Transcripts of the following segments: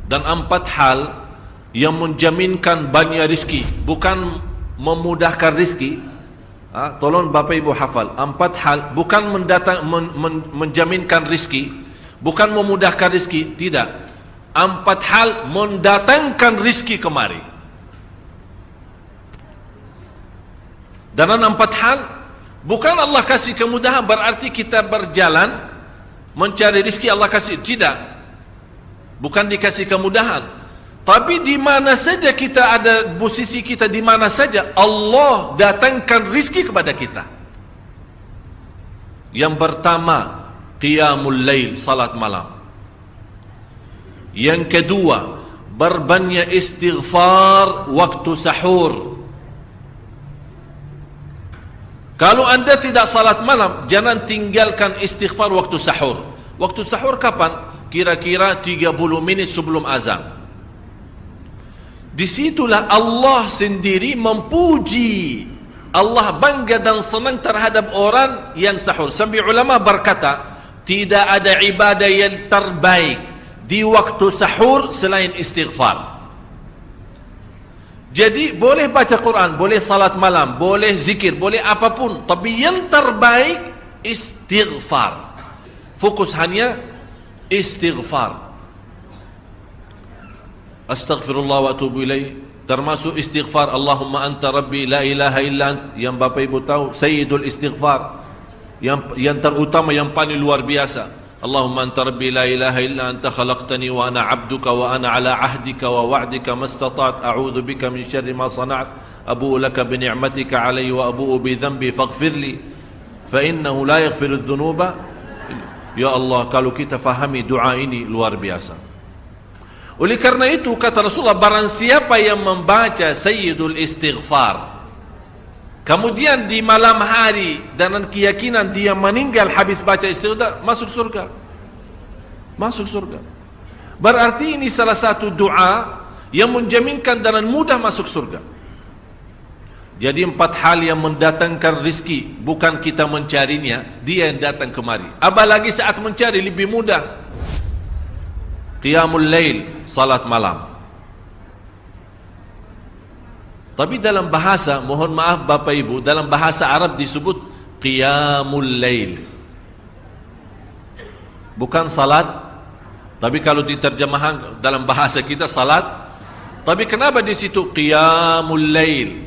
dan 4 hal yang menjaminkan banyak rizki, bukan memudahkan rizki. Tolong Bapak Ibu hafal, 4 hal bukan menjaminkan rizki, bukan memudahkan rizki, tidak. 4 hal mendatangkan rizki kemari. Dan 4 hal bukan Allah kasih kemudahan berarti kita berjalan mencari rizki Allah kasih, tidak. Bukan dikasih kemudahan, tapi di mana saja kita ada, posisi kita di mana saja, Allah datangkan rizki kepada kita. Yang pertama, qiyamul lail, salat malam. Yang kedua, berbanyak istighfar waktu sahur. Kalau anda tidak salat malam, jangan tinggalkan istighfar waktu sahur. Waktu sahur kapan? Kira-kira 30 minit sebelum azan. Disitulah Allah sendiri memuji, Allah bangga dan senang terhadap orang yang sahur. Sampai ulama berkata, tidak ada ibadah yang terbaik di waktu sahur selain istighfar. Jadi boleh baca Quran, boleh salat malam, boleh zikir, boleh apapun, tapi yang terbaik istighfar. Fokus hanya istighfar. Astaghfirullah wa atubu ilaih, termasuk istighfar Allahumma anta rabbi la ilaha illa ant, yang Bapak Ibu tahu sayyidul istighfar, yang terutama, yang paling luar biasa. Allahumma anta rabbi la ilaha illa anta khalaqtani wa ana abduka wa ana ala ahdika wa wa'dika mastata'at a'udzu bika min syarri ma sana'at abu'u laka bi ni'matika alayya wa abu'u bi dhanbi faghfirli fa innahu la yaghfiru adh-dhunuba. Ya Allah, kalau kita fahami doa ini luar biasa. Oleh karena itu kata Rasulullah, barang siapa yang membaca sayyidul istighfar, kemudian di malam hari dengan keyakinan dia meninggal habis baca istighfar, masuk surga. Masuk surga. Berarti ini salah satu doa yang menjaminkan dengan mudah masuk surga. Jadi 4 hal yang mendatangkan rizki, bukan kita mencarinya, dia yang datang kemari. Apalagi saat mencari lebih mudah. Qiyamul lail, salat malam. Tapi dalam bahasa, mohon maaf Bapak Ibu, dalam bahasa Arab disebut qiyamul lail, bukan salat. Tapi kalau diterjemahkan dalam bahasa kita salat. Tapi kenapa di situ qiyamul lail?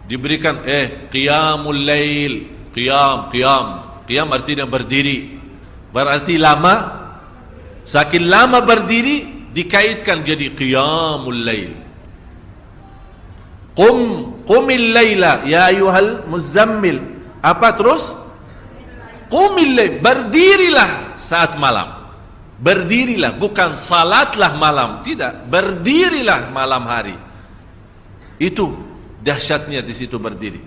Diberikan qiyamul lail, qiyam artinya berdiri. Berarti lama, saking lama berdiri dikaitkan jadi qiyamul lail. Qumil laila ya ayyuhal muzammil. Apa terus? Qumil lail, berdirilah saat malam. Berdirilah, bukan salatlah malam, tidak, berdirilah malam hari. Itu dahsyatnya di situ berdiri.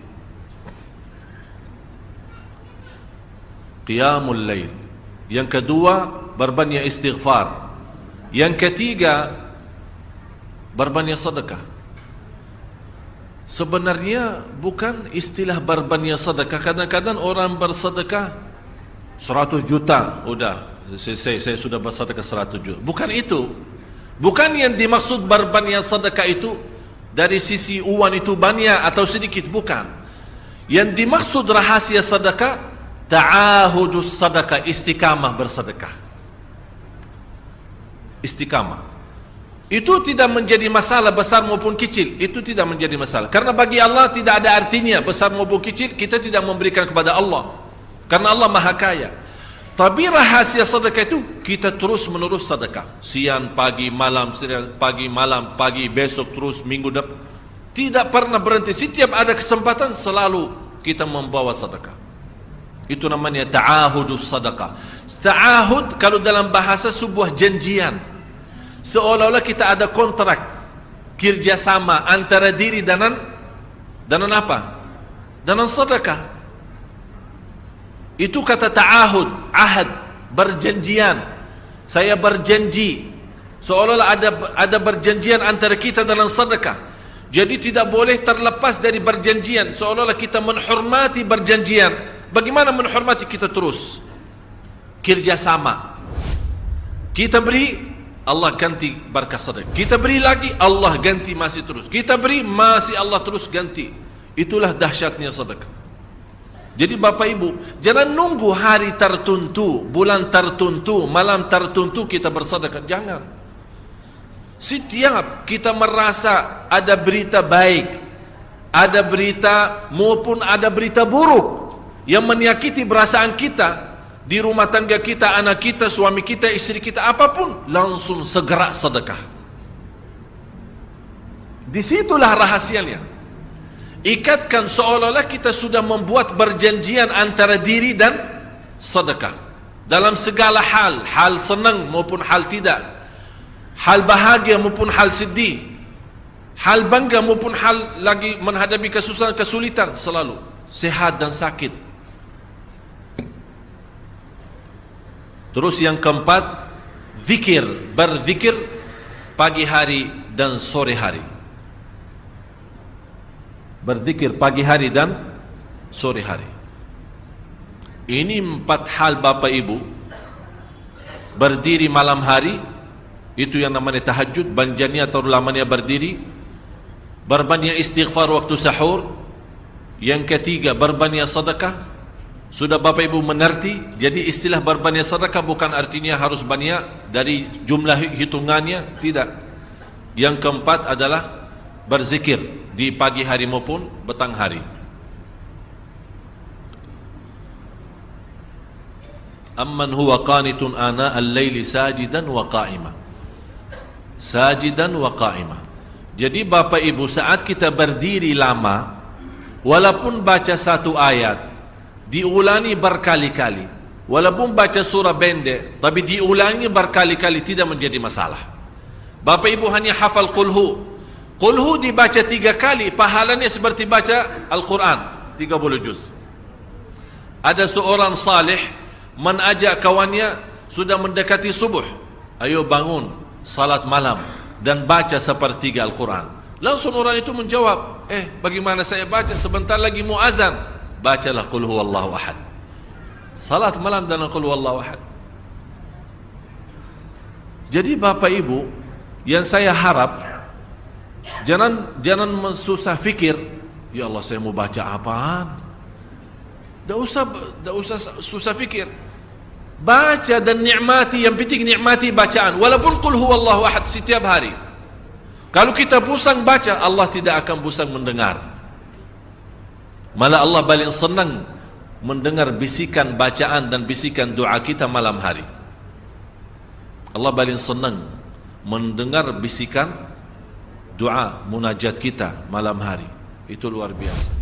Qiyamul lail. Yang kedua, berbanyak istighfar. Yang ketiga, berbanyak sedekah. Sebenarnya bukan istilah berbanyak sedekah. Kadang-kadang orang bersedekah 100 juta, udah saya sudah bersedekah 100 juta. Bukan itu. Bukan yang dimaksud berbanyak sedekah itu dari sisi uang itu banyak atau sedikit, bukan. Yang dimaksud rahasia sedekah, ta'ahudus sedekah, istiqamah bersedekah. Istiqamah. Itu tidak menjadi masalah besar maupun kecil, itu tidak menjadi masalah. Karena bagi Allah tidak ada artinya besar maupun kecil, kita tidak memberikan kepada Allah. Karena Allah Maha Kaya. Tapi rahasia sedekah itu kita terus menerus sedekah. Siang, pagi, malam, pagi, besok terus, minggu depan. Tidak pernah berhenti. Setiap ada kesempatan selalu kita membawa sedekah. Itu namanya ta'ahudus sedekah. Ta'ahud kalau dalam bahasa sebuah janjian. Seolah-olah kita ada kontrak kerjasama antara diri dan apa? Dengan sedekah. Itu kata ta'ahud, ahad, berjanjian. Saya berjanji. Seolah-olah ada berjanjian antara kita dalam sedekah. Jadi tidak boleh terlepas dari berjanjian. Seolah-olah kita menghormati berjanjian. Bagaimana menghormati? Kita terus kerjasama. Kita beri, Allah ganti berkah sedekah. Kita beri lagi, Allah ganti masih terus. Kita beri, masih Allah terus ganti. Itulah dahsyatnya sedekah. Jadi Bapak Ibu, jangan nunggu hari tertentu, bulan tertentu, malam tertentu kita bersedekah. Jangan. Setiap kita merasa ada berita baik, ada berita maupun ada berita buruk yang menyakiti perasaan kita di rumah tangga kita, anak kita, suami kita, istri kita, apapun, langsung segera sedekah. Disitulah rahasianya. Ikatkan seolah-olah kita sudah membuat perjanjian antara diri dan sedekah dalam segala hal, hal senang maupun hal tidak, hal bahagia maupun hal sedih, hal bangga maupun hal lagi menghadapi kesusahan, kesulitan, selalu sehat dan sakit. Terus yang keempat, zikir, berzikir pagi hari dan sore hari. Berzikir pagi hari dan sore hari. Ini 4 hal Bapak Ibu. Berdiri malam hari, itu yang namanya tahajud, banjanya atau lamanya berdiri. Berbanyak istighfar waktu sahur. Yang ketiga, berbanyak sedekah. Sudah Bapak Ibu mengerti. Jadi istilah berbanyak sedekah bukan artinya harus banyak dari jumlah hitungannya, tidak. Yang keempat adalah berzikir di pagi hari maupun petang hari. Amman huwa qanitun ana al-laili sajidan wa qa'ima. Sajidan wa qa'ima. Jadi Bapak Ibu, saat kita berdiri lama, walaupun baca satu ayat, diulangi berkali-kali, walaupun baca surah pendek, tapi diulangi berkali-kali, tidak menjadi masalah. Bapak Ibu hanya hafal qulhu. Qulhu dibaca 3 kali, pahalanya seperti baca Al-Quran 30 juz. Ada seorang salih mengajak kawannya, sudah mendekati subuh, ayo bangun salat malam dan baca sepertiga Al-Quran. Langsung orang itu menjawab, bagaimana saya baca, sebentar lagi mau azan. Bacalah qul huwallahu ahad. Salat malam dan qul huwallahu ahad. Jadi Bapak Ibu, yang saya harap, Jangan susah fikir, ya Allah saya mau baca apaan. Tak usah susah fikir. Baca dan nikmati, yang penting nikmati bacaan. Walaupun qul huwallahu ahad setiap hari. Kalau kita pusing baca, Allah tidak akan pusing mendengar. Malah Allah paling senang mendengar bisikan bacaan dan bisikan doa kita malam hari. Allah paling senang mendengar bisikan doa munajat kita malam hari. Itu luar biasa.